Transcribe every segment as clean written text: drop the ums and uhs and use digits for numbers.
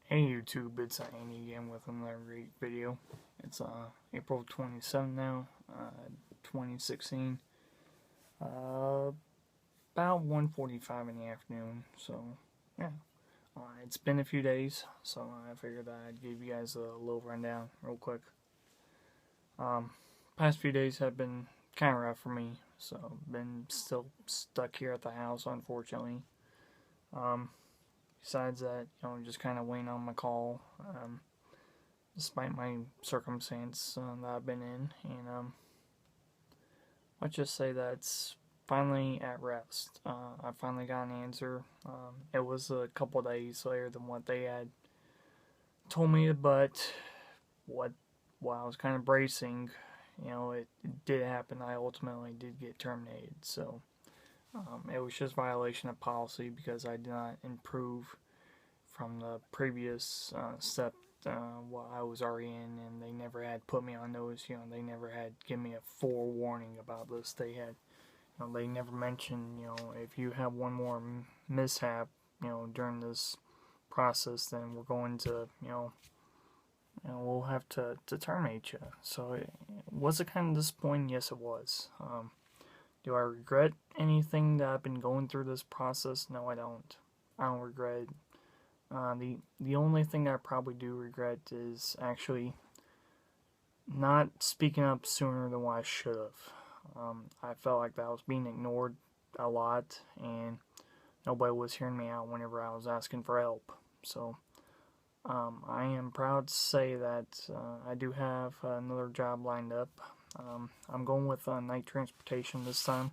Hey YouTube, it's Andy again with another great video. It's April 27th now, 2016. About 1:45 in the afternoon. So yeah, it's been a few days, so I figured I'd give you guys a little rundown real quick. Past few days have been kind of rough for me, so been still stuck here at the house, unfortunately. Besides that, just kind of waiting on my call. Despite my circumstance that I've been in, and let's just say that it's finally at rest. I finally got an answer. It was a couple days later than what they had told me, but what while I was kind of bracing, it did happen. I ultimately did get terminated, so it was just violation of policy because I did not improve from the previous step what I was already in, and they never had put me on notice. They never had given me a forewarning about this. They had, they never mentioned, if you have one more mishap, during this process, then we're going to, we'll have to terminate you. So was it kind of disappointing? Yes, it was. Do I regret anything that I've been going through this process? No, I don't. I don't regret the only thing I probably do regret is actually not speaking up sooner than what I should have. I felt like that I was being ignored a lot, and nobody was hearing me out whenever I was asking for help. So I am proud to say that I do have another job lined up. I'm going with night transportation this time.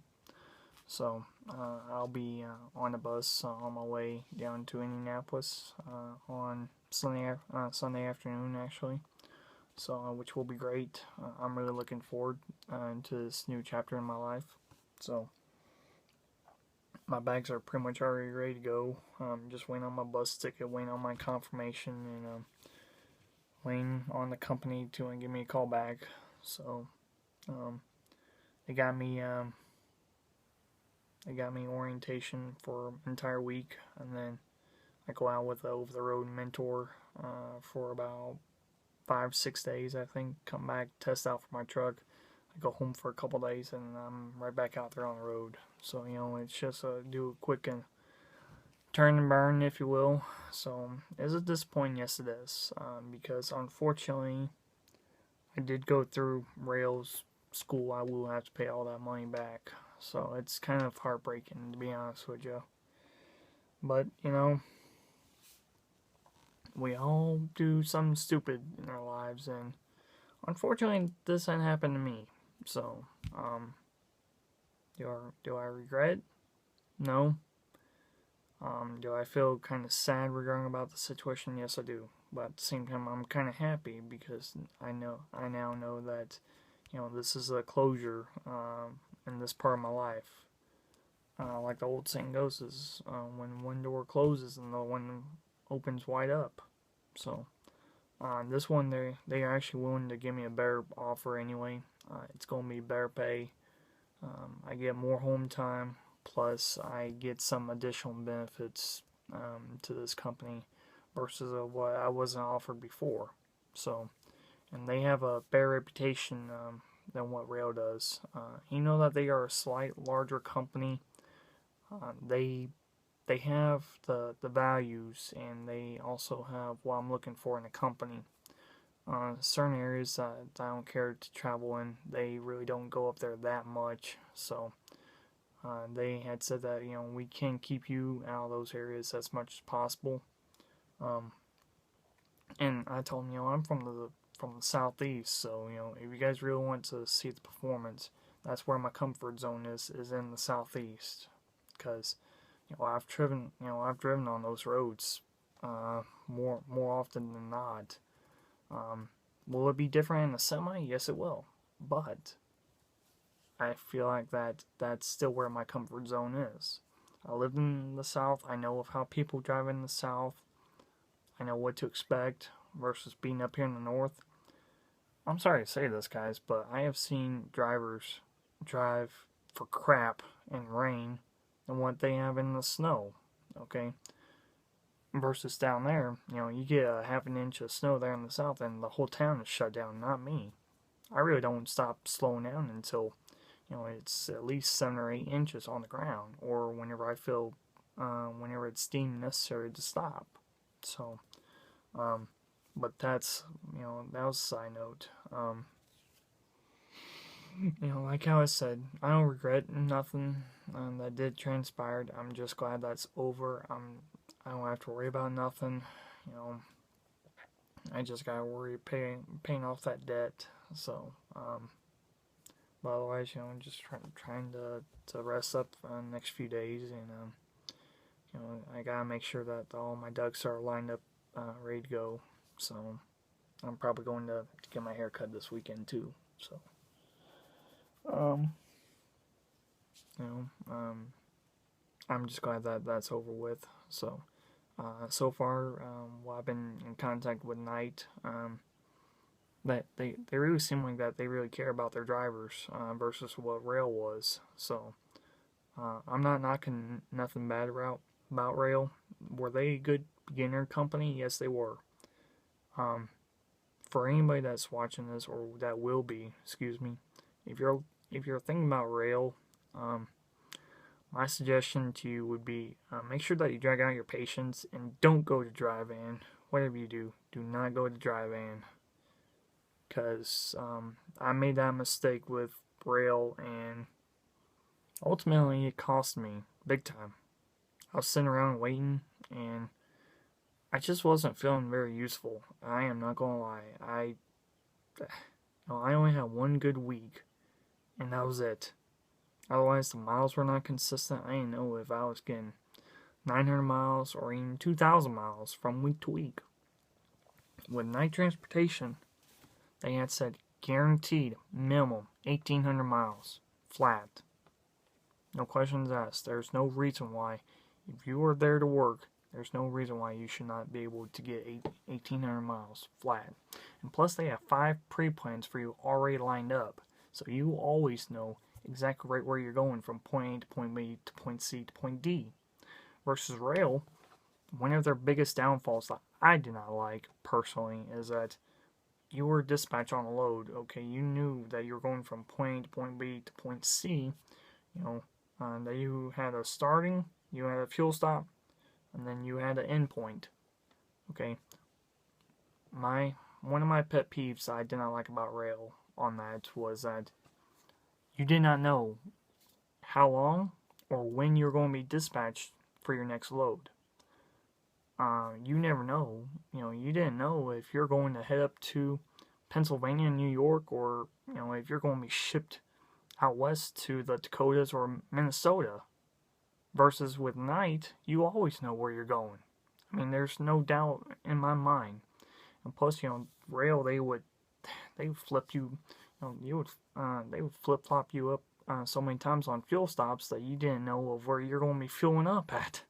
So I'll be on a bus on my way down to Indianapolis on Sunday afternoon, actually. So which will be great. I'm really looking forward to this new chapter in my life. So my bags are pretty much already ready to go. Just waiting on my bus ticket, waiting on my confirmation, and waiting on the company to give me a call back. So they got me. They got me orientation for an entire week, and then I go out with an over-the-road mentor for about 5-6 days, I think. Come back, test out for my truck. I go home for a couple days, and I'm right back out there on the road. So, it's just do a quick and turn and burn, if you will. So, is it disappointing? Yes, it is. Because unfortunately, I did go through Rails school. I will have to pay all that money back. So it's kind of heartbreaking, to be honest with you. But, we all do something stupid in our lives, and unfortunately, this didn't happen to me. So, do I regret? No. Do I feel kind of sad regarding about the situation? Yes, I do. But at the same time, I'm kind of happy because I now know that, this is a closure in this part of my life. Like the old saying goes, is when one door closes and the one opens wide up. So this one, they are actually willing to give me a better offer anyway. It's going to be better pay. I get more home time, plus I get some additional benefits to this company versus what I wasn't offered before. So, and they have a better reputation than what Rail does. That they are a slight larger company. They have the values, and they also have what I'm looking for in a company. Certain areas that I don't care to travel in, they really don't go up there that much. So they had said that we can keep you out of those areas as much as possible. And I told them, I'm from the southeast, so if you guys really want to see the performance, that's where my comfort zone is in the southeast, because I've driven on those roads more often than not. Will it be different in a semi? Yes, it will, but I feel like that's still where my comfort zone is. I live in the South. I know of how people drive in the South. I know what to expect versus being up here in the North. I'm sorry to say this, guys, but I have seen drivers drive for crap in rain than what they have in the snow. Okay? versus down there, you get a half an inch of snow there in the south and the whole town is shut down. Not me. I really don't stop slowing down until it's at least 7 or 8 inches on the ground, or whenever I feel, whenever it's deemed necessary to stop. So, but that's that was a side note. Like how I said, I don't regret nothing that did transpire. I'm just glad that's over. I don't have to worry about nothing. I just gotta worry paying off that debt. So, but otherwise, I'm just trying to rest up the next few days, and I gotta make sure that all my ducks are lined up, ready to go. So, I'm probably going to get my hair cut this weekend too. So, you know, I'm just glad that that's over with. So, so far, while I've been in contact with Knight, that they really seem like that they really care about their drivers versus what Rail was. So, I'm not knocking nothing bad about Rail. Were they a good beginner company? Yes, they were. For anybody that's watching this or that will be, excuse me, if you're thinking about Rail, my suggestion to you would be make sure that you drag out your patience and don't go to Dri-Van. Whatever you do, do not go to Dri-Van. Because I made that mistake with Rail, and ultimately it cost me big time. I was sitting around waiting, and I just wasn't feeling very useful. I am not gonna lie. I only had one good week, and that was it. Otherwise, the miles were not consistent. I didn't know if I was getting 900 miles or even 2,000 miles from week to week. With Knight Transportation, they had said guaranteed minimum 1,800 miles flat. No questions asked. There's no reason why, if you are there to work, there's no reason why you should not be able to get 1,800 miles flat. And plus, they have 5 pre-plans for you already lined up. So you always know exactly right where you're going from point A to point B to point C to point D. Versus Rail, one of their biggest downfalls that I did not like personally is that you were dispatched on a load. Okay, you knew that you were going from point A to point B to point C. That you had a starting, you had a fuel stop, and then you had an end point. Okay, one of my pet peeves I did not like about Rail on that was that you did not know how long or when you're going to be dispatched for your next load. You never know. You didn't know if you're going to head up to Pennsylvania, New York, or if you're going to be shipped out west to the Dakotas or Minnesota. Versus with Knight, you always know where you're going. I mean, there's no doubt in my mind. And plus, Rail, they would flip you. They would flip flop you up so many times on fuel stops that you didn't know of where you're going to be fueling up at.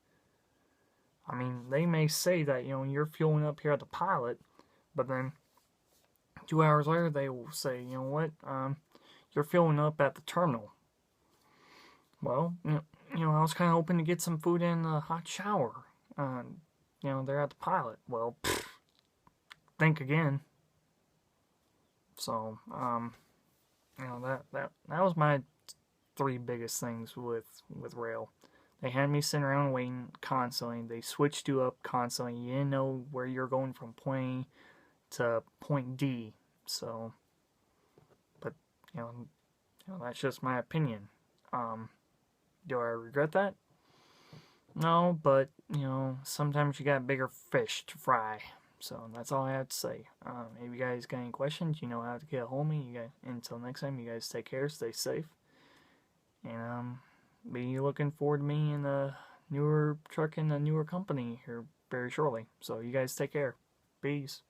I mean, they may say that you're fueling up here at the pilot, but then 2 hours later they will say, you know what, you're fueling up at the terminal. Well, I was kind of hoping to get some food in a hot shower. They're at the pilot. Well, think again. So, that was my 3 biggest things with Rail. They had me sitting around waiting constantly. They switched you up constantly. You didn't know where you're going from point A to point D. So, but that's just my opinion. Do I regret that? No, but sometimes you got bigger fish to fry. So that's all I have to say. If you guys got any questions, you know how to get a hold of me. Until next time, you guys take care, stay safe, and be looking forward to me in a newer truck in a newer company here very shortly. So you guys take care. Peace.